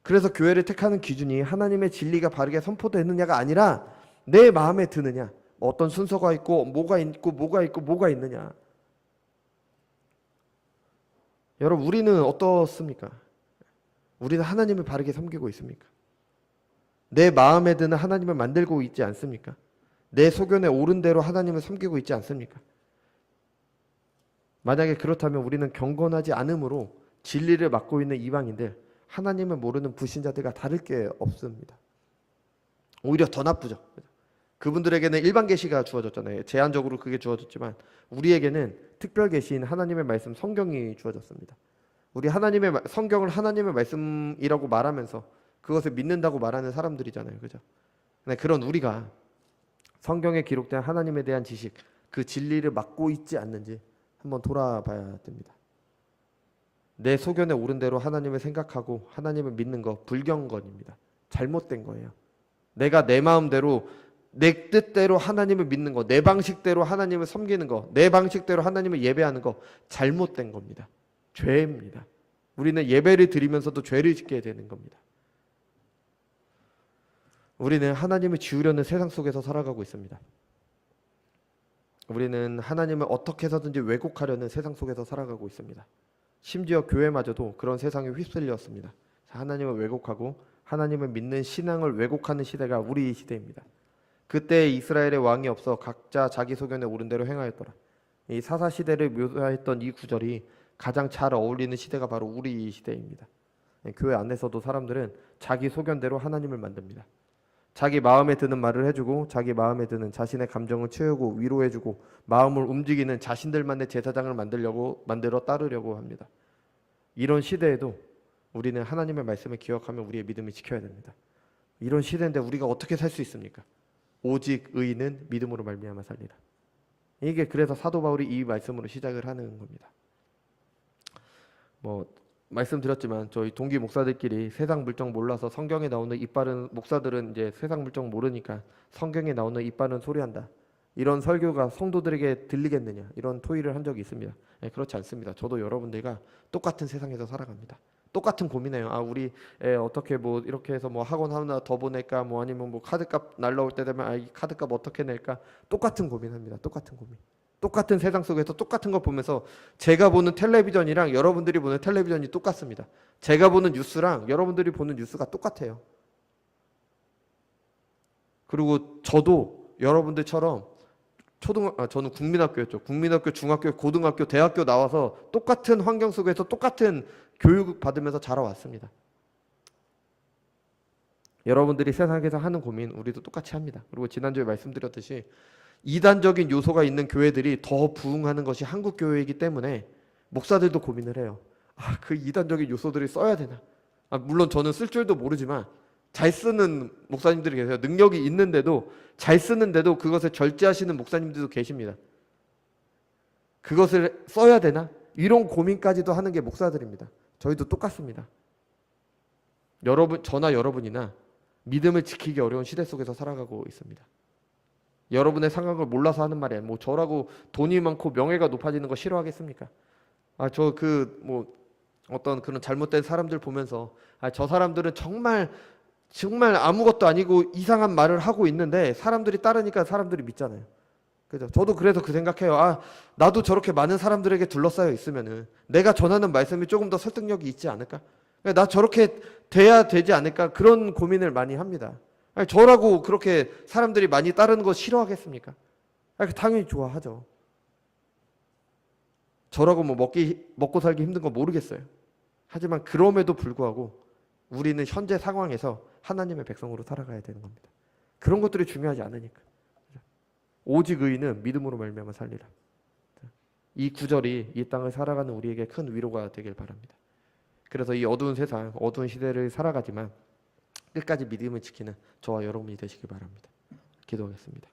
그래서 교회를 택하는 기준이 하나님의 진리가 바르게 선포되느냐가 아니라 내 마음에 드느냐, 어떤 순서가 있고 뭐가 있고 뭐가 있느냐. 여러분 우리는 어떻습니까? 우리는 하나님을 바르게 섬기고 있습니까? 내 마음에 드는 하나님을 만들고 있지 않습니까? 내 소견에 옳은 대로 하나님을 섬기고 있지 않습니까? 만약에 그렇다면 우리는 경건하지 않음으로 진리를 맡고 있는 이방인들, 하나님을 모르는 불신자들과 다를 게 없습니다. 오히려 더 나쁘죠. 그분들에게는 일반 계시가 주어졌잖아요. 제한적으로 그게 주어졌지만 우리에게는 특별 계시인 하나님의 말씀 성경이 주어졌습니다. 우리 하나님의 성경을 하나님의 말씀이라고 말하면서 그것을 믿는다고 말하는 사람들이잖아요. 그죠? 근데 그런 우리가 성경에 기록된 하나님에 대한 지식, 그 진리를 맡고 있지 않는지 한번 돌아봐야 됩니다. 내 소견에 옳은 대로 하나님을 생각하고 하나님을 믿는 거 불경건입니다. 잘못된 거예요. 내가 내 마음대로 내 뜻대로 하나님을 믿는 거, 내 방식대로 하나님을 섬기는 거, 내 방식대로 하나님을 예배하는 거 잘못된 겁니다. 죄입니다. 우리는 예배를 드리면서도 죄를 짓게 되는 겁니다. 우리는 하나님을 지우려는 세상 속에서 살아가고 있습니다. 우리는 하나님을 어떻게 해서든지 왜곡하려는 세상 속에서 살아가고 있습니다. 심지어 교회마저도 그런 세상에 휩쓸렸습니다. 하나님을 왜곡하고 하나님을 믿는 신앙을 왜곡하는 시대가 우리 시대입니다. 그때 이스라엘의 왕이 없어 각자 자기 소견에 옳은 대로 행하였더라. 이 사사시대를 묘사했던 이 구절이 가장 잘 어울리는 시대가 바로 우리 시대입니다. 교회 안에서도 사람들은 자기 소견대로 하나님을 만듭니다. 자기 마음에 드는 말을 해주고 자기 마음에 드는 자신의 감정을 채우고 위로해주고 마음을 움직이는 자신들만의 제사장을 만들어 따르려고 합니다. 이런 시대에도 우리는 하나님의 말씀을 기억하며 우리의 믿음을 지켜야 됩니다. 이런 시대인데 우리가 어떻게 살 수 있습니까? 오직 의인은 믿음으로 말미암아 살리라. 이게 그래서 사도 바울이 이 말씀으로 시작을 하는 겁니다. 말씀드렸지만 저희 동기 목사들끼리 세상 물정 몰라서 성경에 나오는 이빠른 목사들은 이제 세상 물정 모르니까 성경에 나오는 이빠른 소리한다. 이런 설교가 성도들에게 들리겠느냐 이런 토의를 한 적이 있습니다. 그렇지 않습니다. 저도 여러분들과 똑같은 세상에서 살아갑니다. 똑같은 고민해요. 우리 어떻게 이렇게 해서 학원 하나 더 보낼까 아니면 카드값 날라올 때 되면 이 카드값 어떻게 낼까 똑같은 고민합니다. 똑같은 고민. 똑같은 세상 속에서 똑같은 거 보면서 제가 보는 텔레비전이랑 여러분들이 보는 텔레비전이 똑같습니다. 제가 보는 뉴스랑 여러분들이 보는 뉴스가 똑같아요. 그리고 저도 여러분들처럼 저는 국민학교였죠. 국민학교, 중학교, 고등학교, 대학교 나와서 똑같은 환경 속에서 똑같은 교육 받으면서 자라왔습니다. 여러분들이 세상에서 하는 고민 우리도 똑같이 합니다. 그리고 지난주에 말씀드렸듯이 이단적인 요소가 있는 교회들이 더 부흥하는 것이 한국 교회이기 때문에 목사들도 고민을 해요. 그 이단적인 요소들을 써야 되나? 물론 저는 쓸 줄도 모르지만 잘 쓰는 목사님들이 계세요. 능력이 있는데도 잘 쓰는데도 그것을 절제하시는 목사님들도 계십니다. 그것을 써야 되나? 이런 고민까지도 하는 게 목사들입니다. 저희도 똑같습니다. 저나 여러분이나 믿음을 지키기 어려운 시대 속에서 살아가고 있습니다. 여러분의 상황을 몰라서 하는 말이에요. 뭐 저라고 돈이 많고 명예가 높아지는 거 싫어하겠습니까? 저 뭐 어떤 그런 잘못된 사람들 보면서 저 사람들은 정말 정말 아무것도 아니고 이상한 말을 하고 있는데 사람들이 따르니까 사람들이 믿잖아요. 그죠? 저도 그래서 그 생각해요. 나도 저렇게 많은 사람들에게 둘러싸여 있으면은 내가 전하는 말씀이 조금 더 설득력이 있지 않을까? 나 저렇게 돼야 되지 않을까? 그런 고민을 많이 합니다. 저라고 그렇게 사람들이 많이 따르는 거 싫어하겠습니까? 당연히 좋아하죠. 저라고 뭐 먹고 살기 힘든 거 모르겠어요. 하지만 그럼에도 불구하고 우리는 현재 상황에서 하나님의 백성으로 살아가야 되는 겁니다. 그런 것들이 중요하지 않으니까. 오직 의인은 믿음으로 말미암아 살리라. 이 구절이 이 땅을 살아가는 우리에게 큰 위로가 되길 바랍니다. 그래서 이 어두운 세상, 어두운 시대를 살아가지만 끝까지 믿음을 지키는 저와 여러분이 되시길 바랍니다. 기도하겠습니다.